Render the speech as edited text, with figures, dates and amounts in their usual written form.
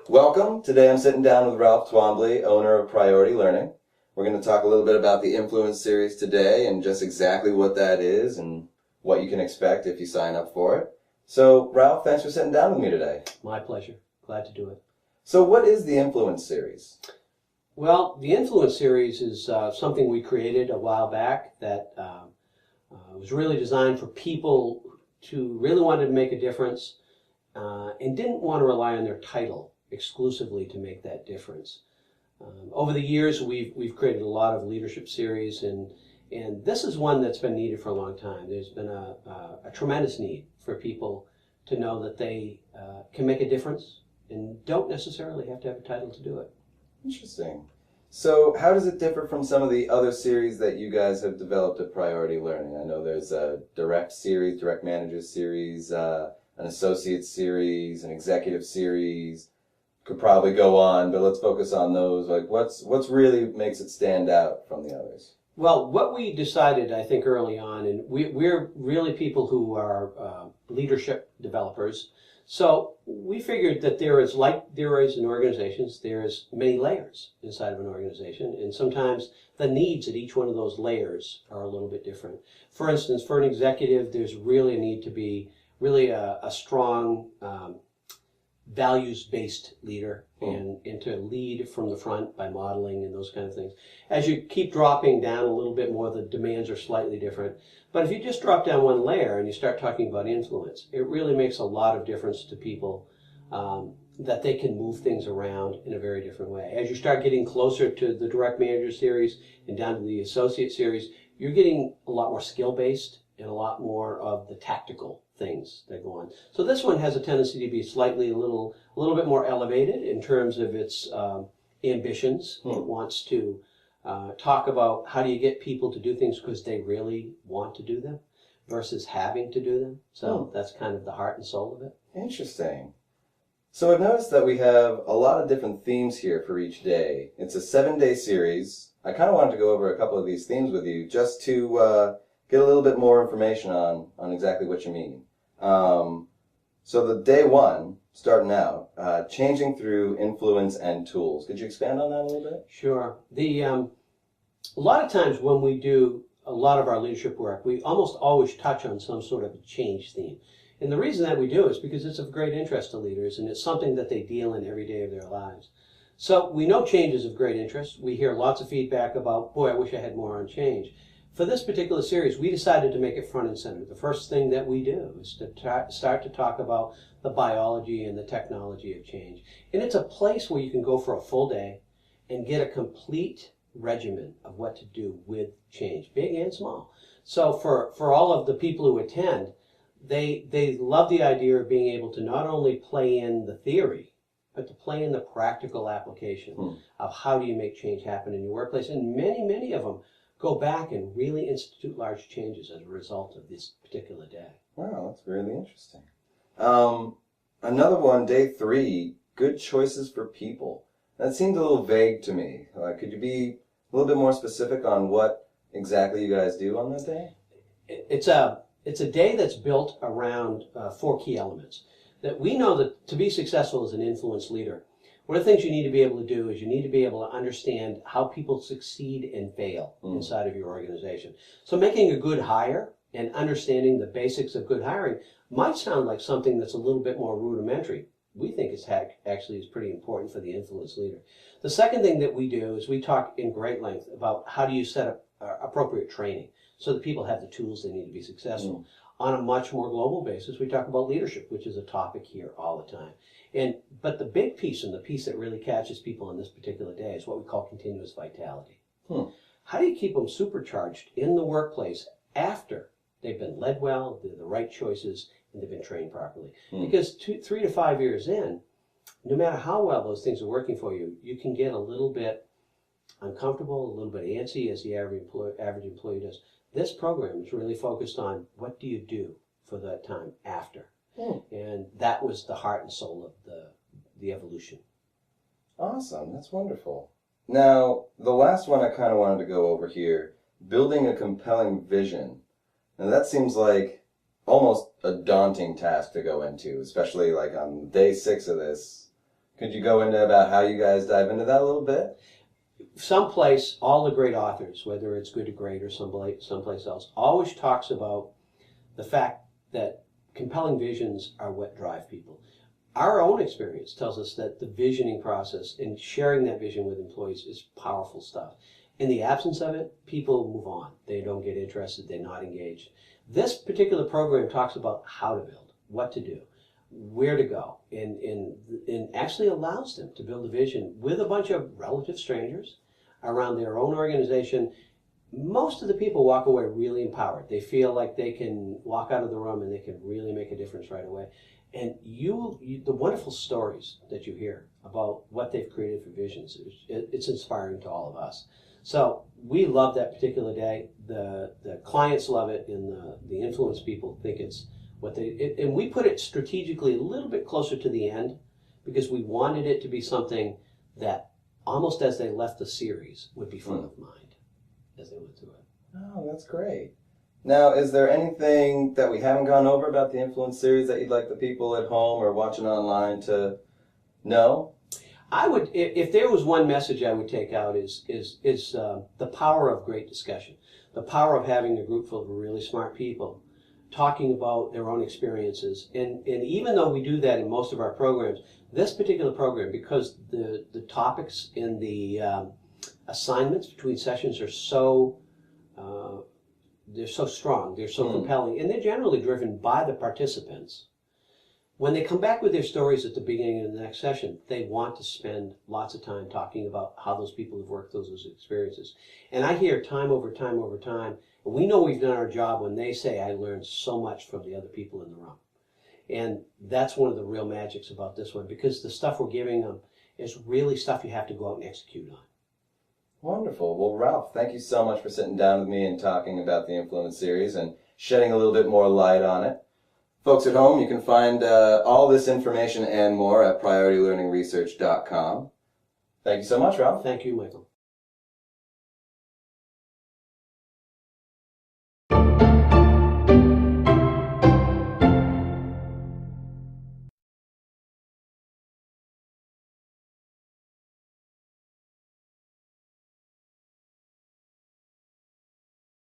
Welcome. Today I'm sitting down with Ralph Twombly, owner of Priority Learning. We're going to talk a little bit about the Influence Series today and just exactly what that is and what you can expect if you sign up for it. So, Ralph, thanks for sitting down with me today. My pleasure. Glad to do it. So what is the Influence Series? Well, the Influence Series is something we created a while back that was really designed for people who really wanted to make a difference and didn't want to rely on their title exclusively to make that difference. Over the years, we've created a lot of leadership series, and this is one that's been needed for a long time. There's been a tremendous need for people to know that they can make a difference and don't necessarily have to have a title to do it. Interesting. So how does it differ from some of the other series that you guys have developed at Priority Learning? I know there's a direct series, direct managers series, an associate series, an executive series. Could probably go on, but let's focus on those. Like, what's really makes it stand out from the others? Well, what we decided, I think, early on, and we're really people who are leadership developers, so we figured that there is in organizations, there's many layers inside of an organization, and sometimes the needs at each one of those layers are a little bit different. For instance, for an executive, there's really a need to be really a strong values-based leader and to lead from the front by modeling and those kind of things. As you keep dropping down a little bit more, the demands are slightly different. But if you just drop down one layer and you start talking about influence, it really makes a lot of difference to people that they can move things around in a very different way. As you start getting closer to the direct manager series and down to the associate series, you're getting a lot more skill-based and a lot more of the tactical things that go on. So this one has a tendency to be a little bit more elevated in terms of its ambitions. It wants to talk about how do you get people to do things because they really want to do them versus having to do them. So that's kind of the heart and soul of it. Interesting. So I've noticed that we have a lot of different themes here for each day. It's a 7-day series. I kind of wanted to go over a couple of these themes with you just to get a little bit more information on exactly what you mean. So the day one, starting out, changing through influence and tools. Could you expand on that a little bit? Sure. A lot of times when we do a lot of our leadership work, we almost always touch on some sort of a change theme. And the reason that we do is because it's of great interest to leaders, and it's something that they deal in every day of their lives. So we know change is of great interest. We hear lots of feedback about, boy, I wish I had more on change. For this particular series, we decided to make it front and center. The first thing that we do is to start to talk about the biology and the technology of change. And it's a place where you can go for a full day and get a complete regimen of what to do with change, big and small. So for all of the people who attend, they love the idea of being able to not only play in the theory, but to play in the practical application of how do you make change happen in your workplace. And many of them go back and really institute large changes as a result of this particular day. Wow, that's really interesting. Another one, day 3, good choices for people. That seemed a little vague to me. Could you be a little bit more specific on what exactly you guys do on that day? It's a day that's built around 4 key elements. That we know that to be successful as an influence leader, one of the things you need to be able to do is you need to be able to understand how people succeed and fail inside of your organization. So making a good hire and understanding the basics of good hiring might sound like something that's a little bit more rudimentary. We think it's actually is pretty important for the influence leader. The second thing that we do is we talk in great length about how do you set up appropriate training so that people have the tools they need to be successful. On a much more global basis, we talk about leadership, which is a topic here all the time. But the big piece and the piece that really catches people on this particular day is what we call continuous vitality. How do you keep them supercharged in the workplace after they've been led well, they're the right choices, and they've been trained properly? Because 3 to 5 years in, no matter how well those things are working for you, you can get a little bit uncomfortable, a little bit antsy, as the average employee does. This program is really focused on what do you do for that time after. And that was the heart and soul of the evolution. Awesome. That's wonderful. Now, the last one I kind of wanted to go over here, building a compelling vision. Now, that seems like almost a daunting task to go into, especially like on day 6 of this. Could you go into about how you guys dive into that a little bit? Someplace, all the great authors, whether it's Good to Great or someplace else, always talks about the fact that compelling visions are what drive people. Our own experience tells us that the visioning process and sharing that vision with employees is powerful stuff. In the absence of it, people move on. They don't get interested. They're not engaged. This particular program talks about how to build, what to do, where to go, and actually allows them to build a vision with a bunch of relative strangers around their own organization. Most of the people walk away really empowered. They feel like they can walk out of the room and they can really make a difference right away. And the wonderful stories that you hear about what they've created for visions, it's inspiring to all of us. So we love that particular day. The clients love it, and the influence people think it's what and we put it strategically a little bit closer to the end because we wanted it to be something that almost as they left the series would be front of mind as they went through it. Oh, that's great. Now, is there anything that we haven't gone over about the Influence series that you'd like the people at home or watching online to know? I would, if there was one message I would take out is the power of great discussion, the power of having a group full of really smart people talking about their own experiences. And even though we do that in most of our programs, this particular program, because the topics and the assignments between sessions are so they're so strong, they're so compelling, and they're generally driven by the participants. When they come back with their stories at the beginning of the next session, they want to spend lots of time talking about how those people have worked those experiences. And I hear time over time over time, and we know we've done our job when they say, I learned so much from the other people in the room. And that's one of the real magics about this one, because the stuff we're giving them is really stuff you have to go out and execute on. Wonderful. Well, Ralph, thank you so much for sitting down with me and talking about the Influence series and shedding a little bit more light on it. Folks at home, you can find all this information and more at PriorityLearningResearch.com. Thank you so much, Ralph. Thank you, Michael.